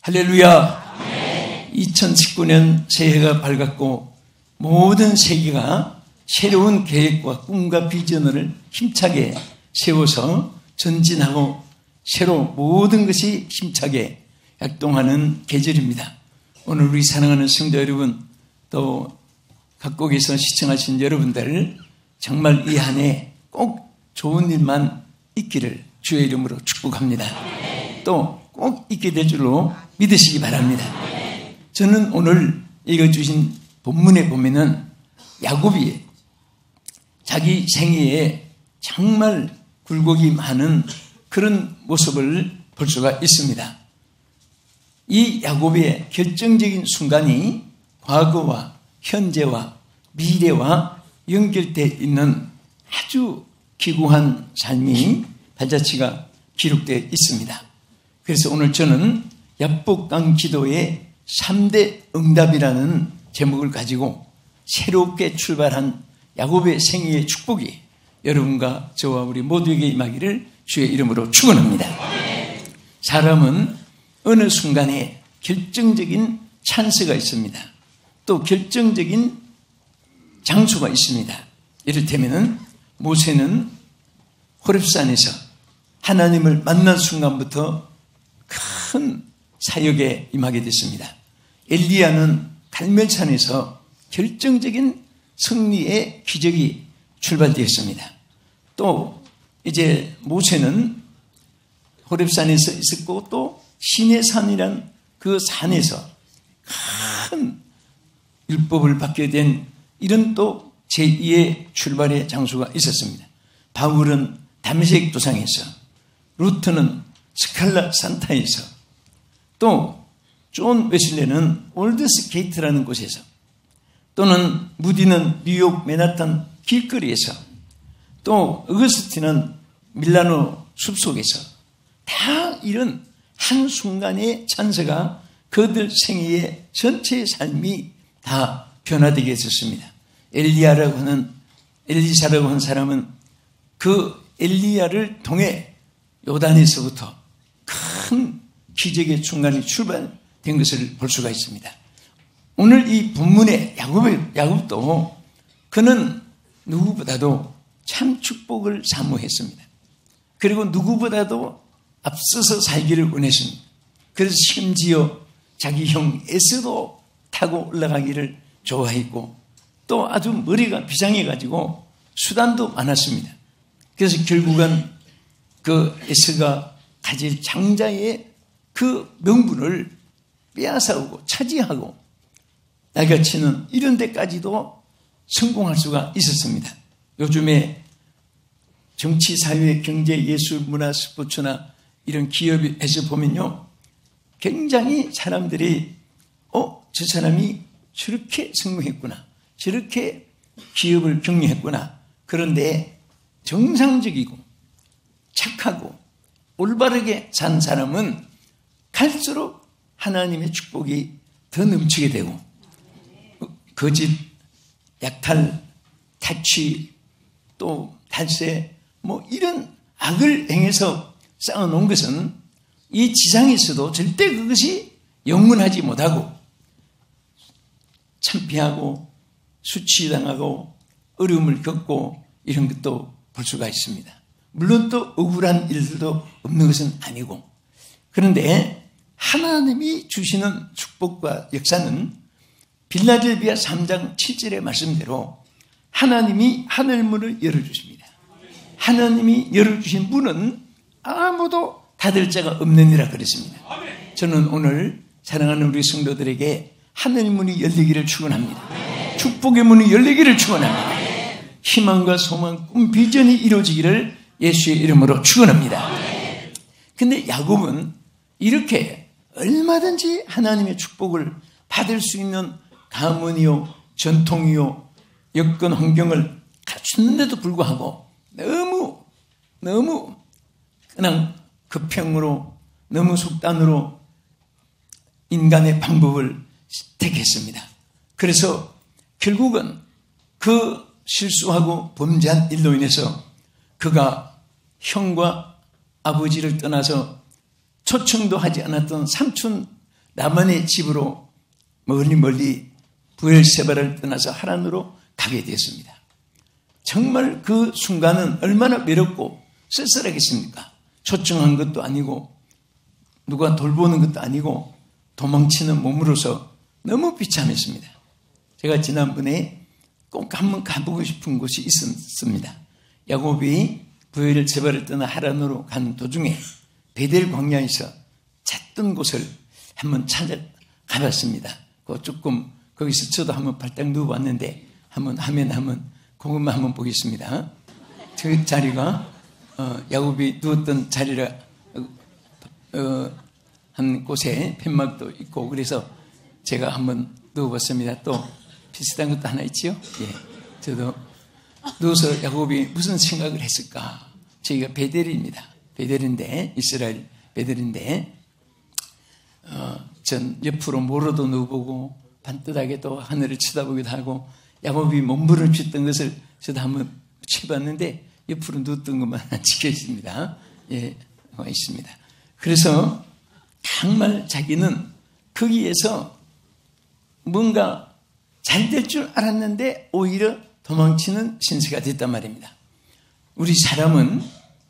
할렐루야. 2019년 새해가 밝았고 모든 세계가 새로운 계획과 꿈과 비전을 힘차게 세워서 전진하고 새로 모든 것이 힘차게 활동하는 계절입니다. 오늘 우리 사랑하는 성도 여러분, 또 각국에서 시청하신 여러분들, 정말 이 한 해 꼭 좋은 일만 있기를 주의 이름으로 축복합니다. 또 꼭 있게 될 줄로 믿으시기 바랍니다. 저는 오늘 읽어주신 본문에 보면은 야곱이 자기 생애에 정말 굴곡이 많은 그런 모습을 볼 수가 있습니다. 이 야곱의 결정적인 순간이 과거와 현재와 미래와 연결되어 있는 아주 기구한 삶이 발자취가 기록되어 있습니다. 그래서 오늘 저는 야복강 기도의 3대 응답이라는 제목을 가지고 새롭게 출발한 야곱의 생애의 축복이 여러분과 저와 우리 모두에게 임하기를 주의 이름으로 축원합니다. 사람은 어느 순간에 결정적인 찬스가 있습니다. 또 결정적인 장소가 있습니다. 이를테면 모세는 호렙산에서 하나님을 만난 순간부터 큰 사역에 임하게 됐습니다. 엘리야는 갈멜산에서 결정적인 승리의 기적이 출발되었습니다. 또 이제 모세는 호렙산에서 있었고 또 시내산이란 그 산에서 큰 율법을 받게 된 이런 또 제2의 출발의 장소가 있었습니다. 바울은 다메섹 도상에서, 루트는 스칼라 산타에서, 또 존 웨슬레는 올드스 게이트라는 곳에서, 또는 무디는 뉴욕 맨하탄 길거리에서, 또 어거스틴은 밀라노 숲속에서 다 이런 한순간의 찬스가 그들 생애의 전체의 삶이 다 변화되게 했었습니다. 엘리사라고 하는 사람은 그 엘리야를 통해 요단에서부터 큰 기적의 순간이 출발된 것을 볼 수가 있습니다. 오늘 이 본문의 야곱도 그는 누구보다도 참 축복을 사모했습니다. 그리고 누구보다도 앞서서 살기를 원했습니다. 그래서 심지어 자기 형 에서도 타고 올라가기를 좋아했고 또 아주 머리가 비상해가지고 수단도 많았습니다. 그래서 결국은 그 에서가 가질 장자의 그 명분을 빼앗아오고 차지하고 나같이는 이런 데까지도 성공할 수가 있었습니다. 요즘에 정치, 사회, 경제, 예술, 문화, 스포츠나 이런 기업에서 보면요, 굉장히 사람들이 저 사람이 저렇게 성공했구나, 저렇게 기업을 격려했구나. 그런데 정상적이고 착하고 올바르게 산 사람은 갈수록 하나님의 축복이 더 넘치게 되고, 거짓, 약탈, 타취, 또 탈세, 이런 악을 행해서 쌓아놓은 것은 이 지상에서도 절대 그것이 영원하지 못하고 참피하고 수치당하고 어려움을 겪고 이런 것도 볼 수가 있습니다. 물론 또 억울한 일들도 없는 것은 아니고, 그런데 하나님이 주시는 축복과 역사는 빌라델비아 3장 7절의 말씀대로 하나님이 하늘문을 열어주십니다. 하나님이 열어주신 문은 아무도 닫을 자가 없느니라 그랬습니다. 저는 오늘 사랑하는 우리 성도들에게 하늘문이 열리기를 축원합니다. 축복의 문이 열리기를 축원합니다. 희망과 소망, 꿈, 비전이 이루어지기를 예수의 이름으로 축원합니다. 근데 야곱은 이렇게 얼마든지 하나님의 축복을 받을 수 있는 가문이요, 전통이요, 여건 환경을 갖추는데도 불구하고 너무 그냥 급행으로, 너무 속단으로 인간의 방법을 택했습니다. 그래서 결국은 그 실수하고 범죄한 일로 인해서 그가 형과 아버지를 떠나서 초청도 하지 않았던 삼촌 라반의 집으로 멀리 브엘세바를 떠나서 하란으로 가게 되었습니다. 정말 그 순간은 얼마나 외롭고 쓸쓸하겠습니까? 초청한 것도 아니고 누가 돌보는 것도 아니고 도망치는 몸으로서 너무 비참했습니다. 제가 지난번에 꼭 한번 가보고 싶은 곳이 있었습니다. 야곱이 브엘세바를 떠나 하란으로 가는 도중에 베델 광야에서 잤던 곳을 한번 찾아가봤습니다. 조금 거기서 저도 한번 발딱 누워봤는데 한번 그것만 한번 보겠습니다. 저 자리가 야곱이 누웠던 자리라 한 곳에 펜막도 있고 그래서 제가 한번 누워봤습니다. 또 비슷한 것도 하나 있지요? 예, 저도 누워서 야곱이 무슨 생각을 했을까? 저희가 베델입니다. 베델인데 이스라엘 베델인데 전 옆으로 모로도 누워보고 반듯하게 또 하늘을 쳐다보기도 하고 야곱이 몸부림을 쳤던 것을 저도 한번 쳐봤는데 옆으로 누웠던 것만 찍혀 있습니다. 예, 있습니다. 그래서 정말 자기는 거기에서 뭔가 잘 될 줄 알았는데 오히려 도망치는 신세가 됐단 말입니다. 우리 사람은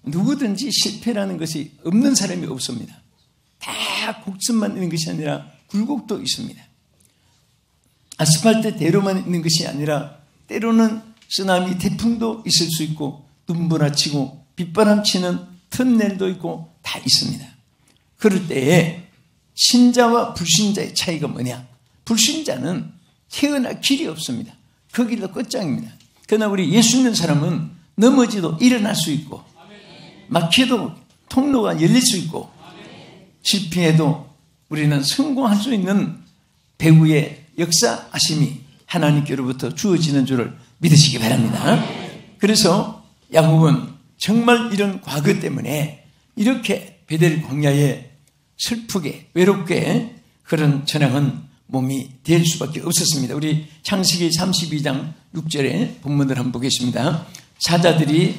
누구든지 실패라는 것이 없는 사람이 없습니다. 다 곡선만 있는 것이 아니라 굴곡도 있습니다. 아스팔트 대로만 있는 것이 아니라 때로는 쓰나미 태풍도 있을 수 있고 눈부라치고 빗바람 치는 턴넬도 있고 다 있습니다. 그럴 때에 신자와 불신자의 차이가 뭐냐? 불신자는 태어날 길이 없습니다. 그 길도 끝장입니다. 그러나 우리 예수 믿는 사람은 넘어지도 일어날 수 있고 막혀도 통로가 열릴 수 있고 실패해도 우리는 성공할 수 있는 배후의 역사하심이 하나님께로부터 주어지는 줄을 믿으시기 바랍니다. 그래서 야곱은 정말 이런 과거 때문에 이렇게 베델 광야에 슬프게 외롭게 그런 전향한 몸이 될 수밖에 없었습니다. 우리 창세기 32장 6절에 본문을 한번 보겠습니다. 사자들이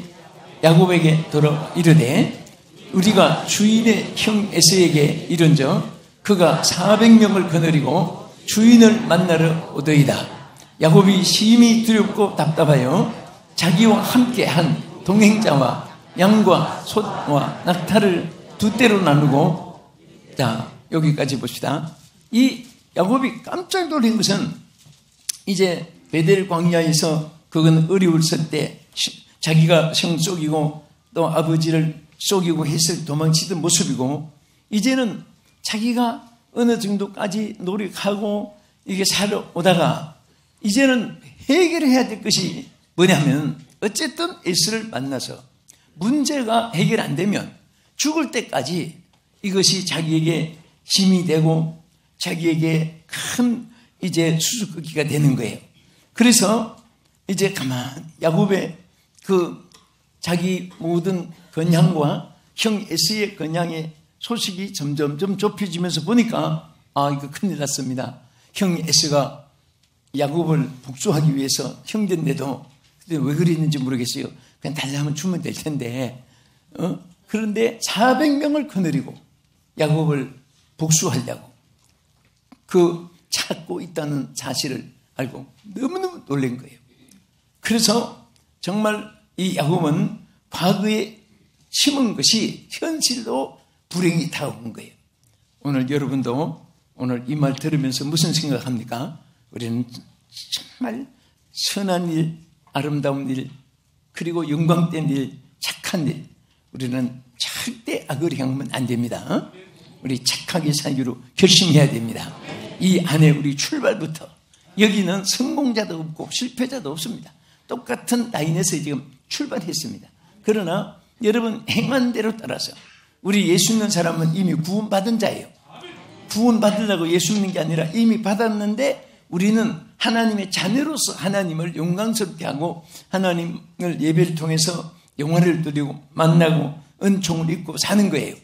야곱에게 돌아 이르되 우리가 주인의 형 에서에게 이른저 그가 400명을 거느리고 주인을 만나러 오더이다. 야곱이 심히 두렵고 답답하여 자기와 함께 한 동행자와 양과 솥과 낙타를 두 대로 나누고 자 여기까지 봅시다. 이 야곱이 깜짝 놀란 것은 이제 베델 광야에서 그건 어려울 때 자기가 성 속이고 또 아버지를 속이고 해서 도망치던 모습이고 이제는 자기가 어느 정도까지 노력하고 이게 살아오다가 이제는 해결해야 될 것이 뭐냐면 어쨌든 에스를 만나서 문제가 해결 안 되면 죽을 때까지 이것이 자기에게 힘이 되고 자기에게 큰 이제 수수께끼가 되는 거예요. 그래서 이제 야곱의 그 자기 모든 건향과 형 에스의 건향의 소식이 점점 좁혀지면서 보니까 이거 큰일 났습니다. 형 에스가 야곱을 복수하기 위해서 형제인데도 왜 그랬는지 모르겠어요. 그냥 달라면 주면 될 텐데 그런데 400명을 거느리고 야곱을 복수하려고 그 찾고 있다는 사실을 알고 너무너무 놀란 거예요. 그래서 정말 이 야곱은 과거에 심은 것이 현실로 불행이 다가온 거예요. 오늘 여러분도 오늘 이 말 들으면서 무슨 생각합니까? 우리는 정말 선한 일, 아름다운 일, 그리고 영광된 일, 착한 일, 우리는 절대 악을 향하면 안 됩니다. 우리 착하게 살기로 결심해야 됩니다. 이 안에 우리 출발부터 여기는 성공자도 없고 실패자도 없습니다. 똑같은 라인에서 지금 출발했습니다. 그러나 여러분 행한 대로 따라서 우리 예수 믿는 사람은 이미 구원받은 자예요. 구원받으려고 예수 믿는 게 아니라 이미 받았는데 우리는 하나님의 자녀로서 하나님을 영광스럽게 하고 하나님을 예배를 통해서 영화를 드리고 만나고 은총을 입고 사는 거예요.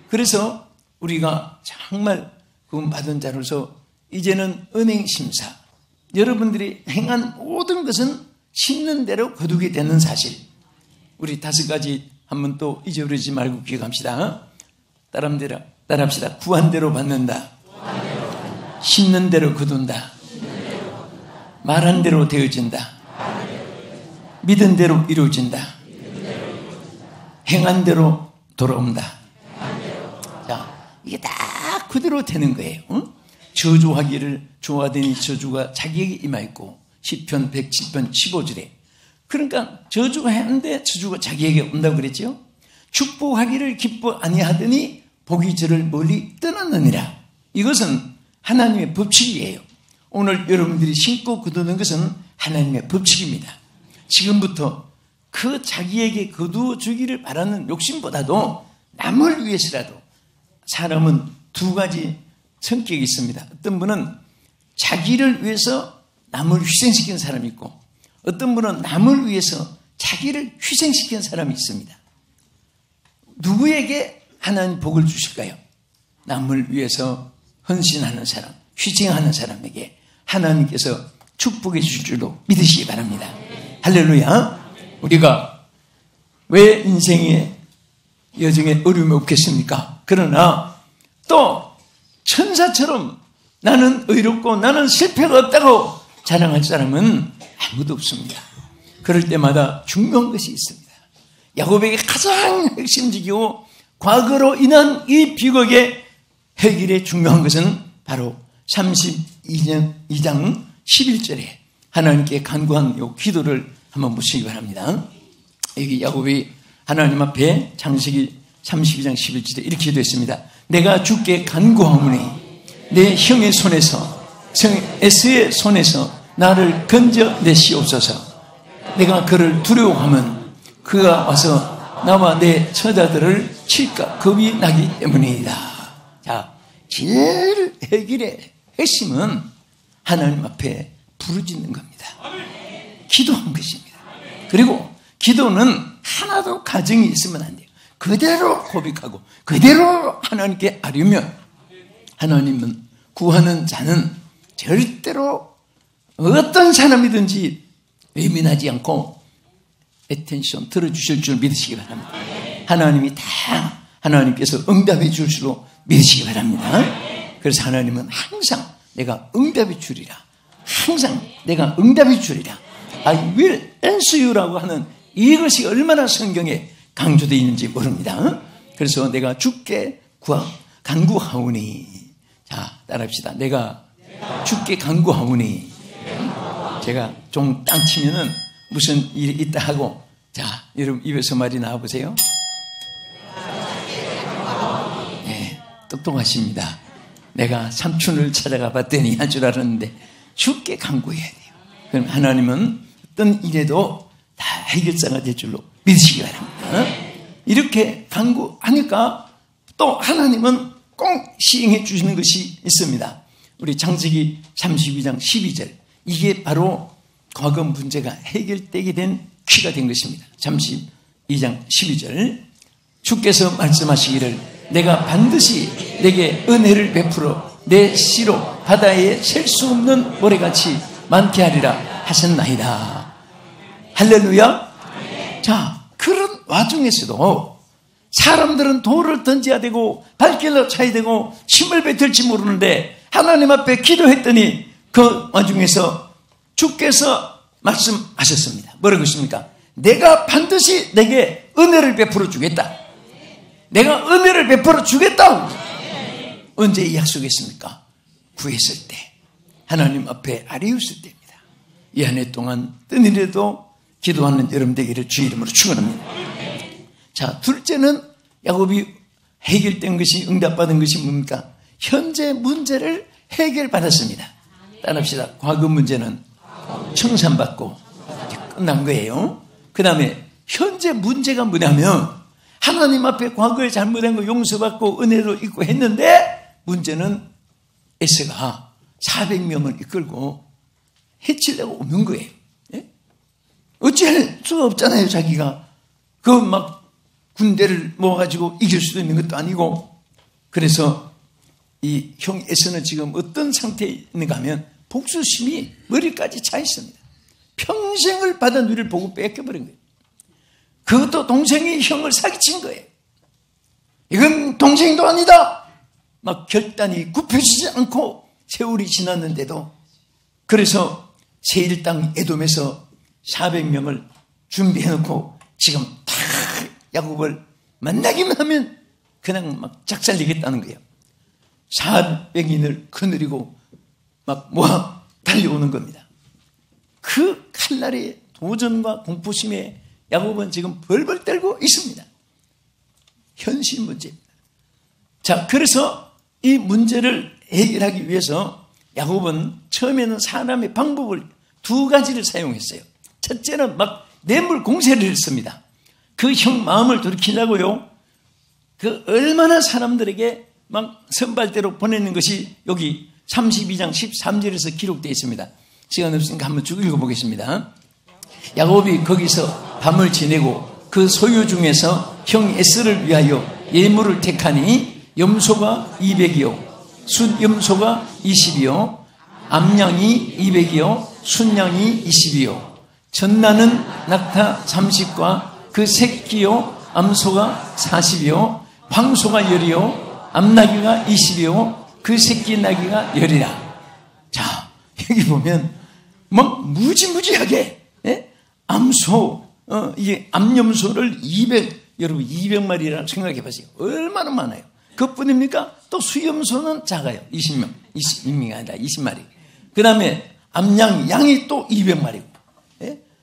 그래서 우리가 정말 구원받은 자로서 이제는 은행심사, 여러분들이 행한 모든 것은 심는 대로 거두게 되는 사실. 우리 5가지 한번 또 잊어버리지 말고 기억합시다. 따라합시다. 구한 대로 받는다. 심는 대로 거둔다. 말한 대로 되어진다. 믿은 대로 이루어진다. 행한 대로 돌아온다. 자, 이게 다 그대로 되는 거예요. 응? 저주하기를 좋아하더니 저주가 자기에게 임하였고 시편 107편 15절에 그러니까 저주가 했는데 저주가 자기에게 온다고 그랬죠. 축복하기를 기뻐 아니하더니 복이 저를 멀리 떠났느니라. 이것은 하나님의 법칙이에요. 오늘 여러분들이 신고 거두는 것은 하나님의 법칙입니다. 지금부터 그 자기에게 거두어 주기를 바라는 욕심보다도 남을 위해서라도 사람은 두 가지 성격이 있습니다. 어떤 분은 자기를 위해서 남을 희생시키는 사람이 있고 어떤 분은 남을 위해서 자기를 희생시키는 사람이 있습니다. 누구에게 하나님 복을 주실까요? 남을 위해서 헌신하는 사람, 희생하는 사람에게 하나님께서 축복해 주실 줄로 믿으시기 바랍니다. 할렐루야. 우리가 왜 인생의 여정에 어려움이 없겠습니까? 그러나 또 천사처럼 나는 의롭고 나는 실패가 없다고 자랑할 사람은 아무도 없습니다. 그럴 때마다 중요한 것이 있습니다. 야곱에게 가장 핵심적이고 과거로 인한 이 비극의 해결에 중요한 것은 바로 32장 11절에 하나님께 간구한 이 기도를 한번 보시기 바랍니다. 여기 야곱이 하나님 앞에 창세기 32장 11절에 이렇게 기도했습니다. 내가 주께 간구하오니 내 형의 손에서 에서의 손에서 나를 건져내시옵소서. 내가 그를 두려워하면 그가 와서 나와 내 처자들을 칠까 겁이 나기 때문이다. 자, 제일 해결의 핵심은 하나님 앞에 부르짖는 겁니다. 기도한 것입니다. 그리고 기도는 하나도 가정이 있으면 안 돼요. 그대로 고백하고 그대로 하나님께 아뢰면 하나님은 구하는 자는 절대로 어떤 사람이든지 예민하지 않고 애텐션 들어주실 줄 믿으시기 바랍니다. 하나님이 다 하나님께서 응답해 줄 줄로 믿으시기 바랍니다. 그래서 하나님은 항상 내가 응답해 주리라. 항상 내가 응답해 주리라. I will answer you라고 하는 이것이 얼마나 성경에 강조되어 있는지 모릅니다. 그래서 내가 주께 간구하오니. 자, 따라합시다. 내가 주께 간구하오니. 제가 좀 땅 치면은 무슨 일이 있다 하고, 자, 여러분 입에서 말이 나와보세요. 네, 똑똑하십니다. 내가 삼촌을 찾아가 봤더니 할 줄 알았는데 주께 간구해야 돼요. 그럼 하나님은 어떤 일에도 다 해결사가 될 줄로 믿으시기 바랍니다. 이렇게 간구하니까 또 하나님은 꼭 시행해 주시는 것이 있습니다. 우리 창세기 32장 12절. 이게 바로 과거 문제가 해결되게 된 키가 된 것입니다. 32장 12절. 주께서 말씀하시기를 내가 반드시 내게 은혜를 베풀어 내 씨로 바다에 셀 수 없는 모래같이 많게 하리라 하셨나이다. 할렐루야. 자, 그런 와중에서도 사람들은 돌을 던져야 되고 발길로 차야 되고 힘을 뱉을지 모르는데 하나님 앞에 기도했더니 그 와중에서 주께서 말씀하셨습니다. 뭐라고 했습니까? 내가 반드시 내게 은혜를 베풀어 주겠다. 내가 은혜를 베풀어 주겠다. 언제 이 약속했습니까? 구했을 때, 하나님 앞에 아뢰었을 때입니다. 이 한 해 동안 뜬일에도 기도하는 여러분 되기를 주의 이름으로 축원합니다. 자, 둘째는 야곱이 해결된 것이, 응답받은 것이 뭡니까? 현재 문제를 해결받았습니다. 따라합시다. 과거 문제는 청산받고 끝난 거예요. 그 다음에 현재 문제가 뭐냐면 하나님 앞에 과거에 잘못한 거 용서받고 은혜로 있고 했는데 문제는 에서가 400명을 이끌고 해치려고 오는 거예요. 예? 어찌할 수가 없잖아요. 자기가 그 막 군대를 모아가지고 이길 수도 있는 것도 아니고. 그래서 이 형 에서는 지금 어떤 상태에 있는가 하면 복수심이 머리까지 차 있습니다. 평생을 받은 위를 보고 뺏겨버린 거예요. 그것도 동생이 형을 사기친 거예요. 이건 동생도 아니다. 막 결단이 굽혀지지 않고 세월이 지났는데도. 그래서 세일 땅 에돔에서 400명을 준비해놓고 지금 다 야곱을 만나기만 하면 그냥 막 작살내겠다는 거예요. 400인을 거느리고 막 모아 달려오는 겁니다. 그 칼날의 도전과 공포심에 야곱은 지금 벌벌 떨고 있습니다. 현실 문제입니다. 자, 그래서 이 문제를 해결하기 위해서 야곱은 처음에는 사람의 방법을 두 가지를 사용했어요. 첫째는 막 뇌물 공세를 했습니다. 그 형 마음을 돌이키려고요. 그 얼마나 사람들에게 막 선발대로 보내는 것이 여기 32장 13절에서 기록되어 있습니다. 시간 없으니까 한번 쭉 읽어보겠습니다. 야곱이 거기서 밤을 지내고 그 소유 중에서 형 에스를 위하여 예물을 택하니 염소가 200이요 순염소가 20이요 암양이 200이요 순양이 20이요 전나는 낙타 30과 그 새끼요 암소가 40이요 황소가 10이요 암나귀가 20이요 그 새끼 나귀가 10이라. 자, 여기 보면 막 무지무지하게 암소, 이게 암염소를 200, 여러분 200마리라고 생각해 보세요. 얼마나 많아요. 그뿐입니까? 또 수염소는 작아요. 20명, 20명이 아니라 20마리. 그 다음에 암양, 양이 또 200마리고,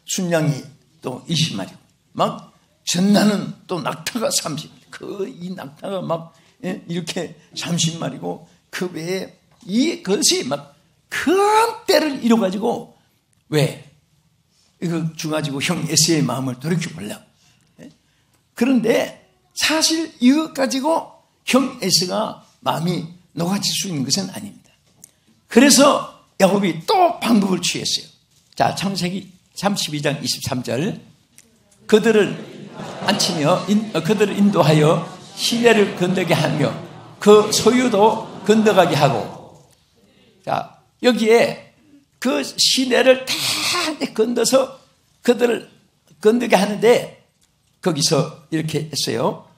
순양이 또 20마리고, 막 전나는 또 낙타가 30마리. 이 낙타가 막 이렇게 30마리고, 그 외에 이것이 막 큰 때를 이뤄가지고, 왜? 이거 주가지고 형 에스의 마음을 돌이켜보려고. 그런데 사실 이것 가지고 형 에스가 마음이 녹아질 수 있는 것은 아닙니다. 그래서 야곱이 또 방법을 취했어요. 자, 창세기 32장 23절. 그들을 앉히며 그들을 인도하여 시내를 건너게 하며 그 소유도 건너가게 하고. 자, 여기에 그 시내를 다 건너서 그들을 건너게 하는데 거기서 이렇게 했어요.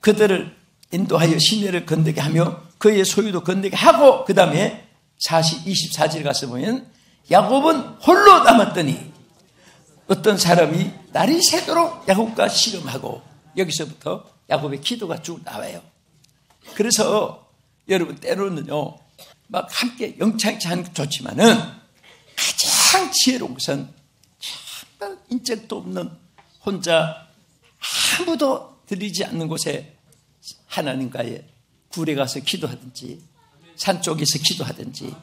그들을 인도하여 시내를 건너게 하며 그의 소유도 건너게 하고 그 다음에 24절 가서 보면 야곱은 홀로 남았더니 어떤 사람이 날이 새도록 야곱과 씨름하고 여기서부터 야곱의 기도가 쭉 나와요. 그래서 여러분 때로는요 막 함께 영창치 않은 것 좋지만은 가장 지혜로운 것은 정말 인적도 없는 혼자 아무도 들리지 않는 곳에 하나님과의 굴에 가서 기도하든지 산 쪽에서 기도하든지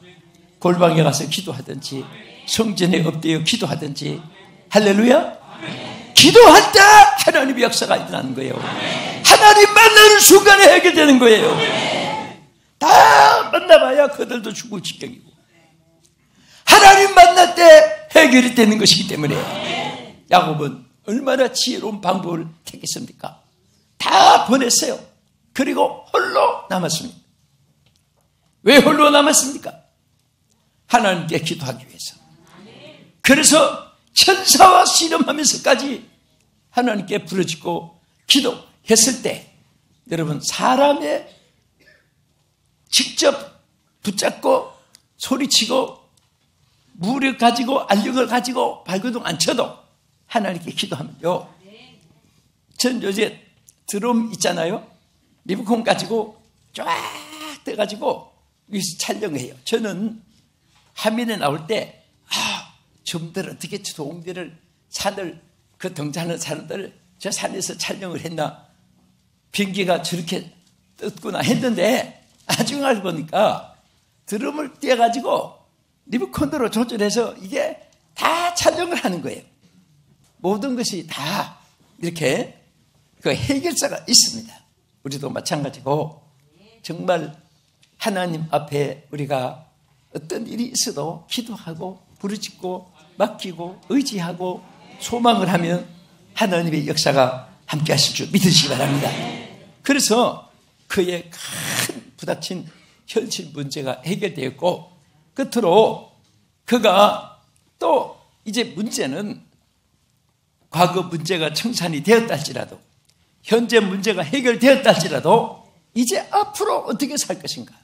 골방에 가서 기도하든지 성전에 엎드려 기도하든지 할렐루야. 기도할 때 하나님의 역사가 일어나는 거예요. 하나님 만나는 순간에 해결되는 거예요. 다 만나봐야 그들도 죽을 지경이고 하나님 만날 때 해결이 되는 것이기 때문에 야곱은 얼마나 지혜로운 방법을 택했습니까? 다 보냈어요. 그리고 홀로 남았습니다. 왜 홀로 남았습니까? 하나님께 기도하기 위해서. 그래서 천사와 씨름하면서까지 하나님께 부르짖고 기도했을 때 여러분 사람의 직접 붙잡고 소리치고 무력 가지고 알력을 가지고 발버둥 안 쳐도 하나님께 기도하면요. 전 요새 드럼 있잖아요. 리모컨 가지고 쫙 떠가지고 여기서 촬영을 해요. 저는 화면에 나올 때 저분들 어떻게 좋은 데를 산을 그 등산하는 사람들 저 산에서 촬영을 했나 비행기가 저렇게 떴구나 했는데 나중에 알고 보니까 드럼을 떼어가지고 리모컨으로 조절해서 이게 다 촬영을 하는 거예요. 모든 것이 다 이렇게 그 해결사가 있습니다. 우리도 마찬가지고 정말 하나님 앞에 우리가 어떤 일이 있어도 기도하고 부르짖고 맡기고 의지하고 소망을 하면 하나님의 역사가 함께 하실 줄 믿으시기 바랍니다. 그래서 그의 큰 부닥친 현실 문제가 해결되었고 끝으로 그가 또 이제 문제는 과거 문제가 청산이 되었다 할지라도 현재 문제가 해결되었다 할지라도 이제 앞으로 어떻게 살 것인가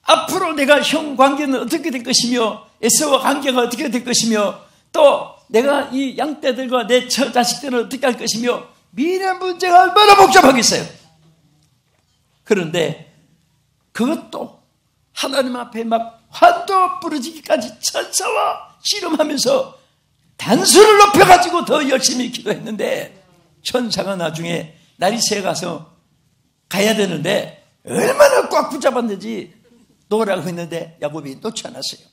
앞으로 내가 형 관계는 어떻게 될 것이며 에서와 관계가 어떻게 될 것이며 또 내가 이 양떼들과 내 처자식들은 어떻게 할 것이며 미래 문제가 얼마나 복잡하겠어요. 그런데 그것도 하나님 앞에 막 환도 부르짖기까지 천사와 씨름하면서 단수를 높여가지고 더 열심히 기도했는데 천사가 나중에 날이 새 가서 가야 되는데 얼마나 꽉 붙잡았는지 놓으라고 했는데 야곱이 놓지 않았어요.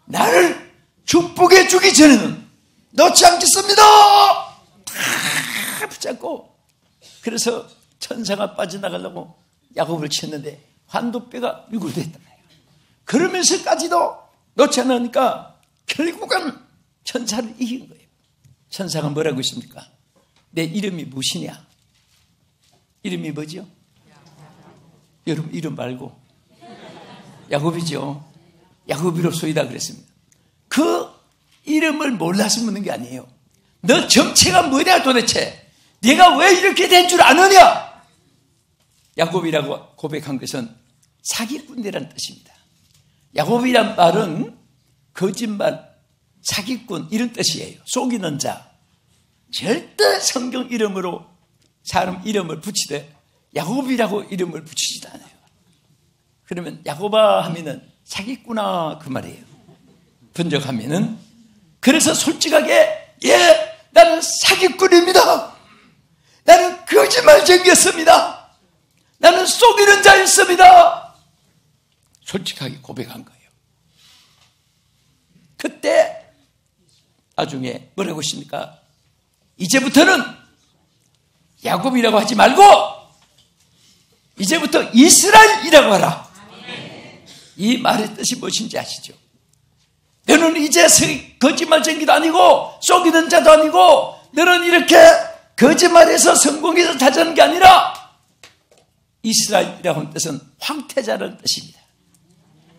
나를 축복해 주기 전에는 놓지 않겠습니다. 다 붙잡고 그래서 천사가 빠져나가려고 야곱을 쳤는데 환도뼈가 유골됐단 말이에요. 그러면서까지도 놓지 않으니까 결국은 천사를 이긴 거예요. 천사가 뭐라고 했습니까? 내 이름이 무엇이냐? 이름이 뭐죠? 여러분 이름 말고 야곱이죠. 야곱이로소이다 그랬습니다. 그 이름을 몰라서 묻는 게 아니에요. 너 정체가 뭐냐 도대체? 네가 왜 이렇게 된 줄 아느냐? 야곱이라고 고백한 것은 사기꾼이라는 뜻입니다. 야곱이란 말은 거짓말, 사기꾼 이런 뜻이에요. 속이는 자. 절대 성경 이름으로 사람 이름을 붙이되 야곱이라고 이름을 붙이지도 않아요. 그러면 야곱아 하면은 사기꾼아 그 말이에요. 번역하면은. 그래서 솔직하게 나는 사기꾼입니다. 나는 거짓말쟁이였습니다. 나는 속이는 자였습니다. 솔직하게 고백한 거예요. 그때 나중에 뭐라고 하십니까? 이제부터는 야곱이라고 하지 말고 이제부터 이스라엘이라고 하라. 이 말의 뜻이 무엇인지 아시죠? 너는 이제 거짓말쟁이도 아니고 속이는 자도 아니고 너는 이렇게 거짓말해서 성공해서 찾아는 게 아니라 이스라엘이라고 하는 뜻은 황태자라는 뜻입니다.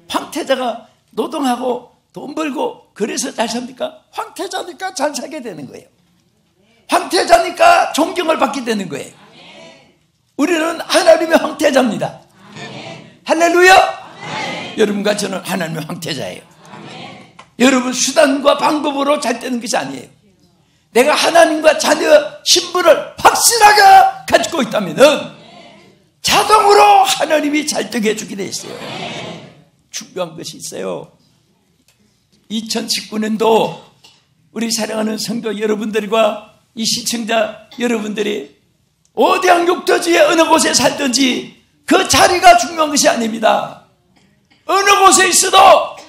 황태자가 노동하고 돈 벌고 그래서 잘 삽니까? 황태자니까 잘 살게 되는 거예요. 황태자니까 존경을 받게 되는 거예요. 우리는 하나님의 황태자입니다. 할렐루야. 여러분과 저는 하나님의 황태자예요. 여러분 수단과 방법으로 잘 되는 것이 아니에요. 내가 하나님과 자녀 신분을 확실하게 가지고 있다면 자동으로 하나님이 잘 되게 해주게 돼 있어요. 중요한 것이 있어요. 2019년도 우리 사랑하는 성도 여러분들과 이 시청자 여러분들이 어디양 욕터지에 어느 곳에 살든지 그 자리가 중요한 것이 아닙니다. 어느 곳에 있어도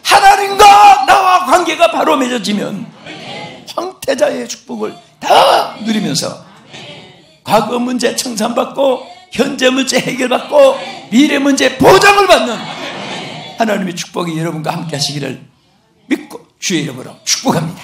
하나님과 나와 관계가 바로 맺어지면 황태자의 축복을 다 누리면서 과거 문제 청산받고 현재 문제 해결받고 미래 문제 보장을 받는 하나님의 축복이 여러분과 함께 하시기를 믿고 주의 이름으로 축복합니다.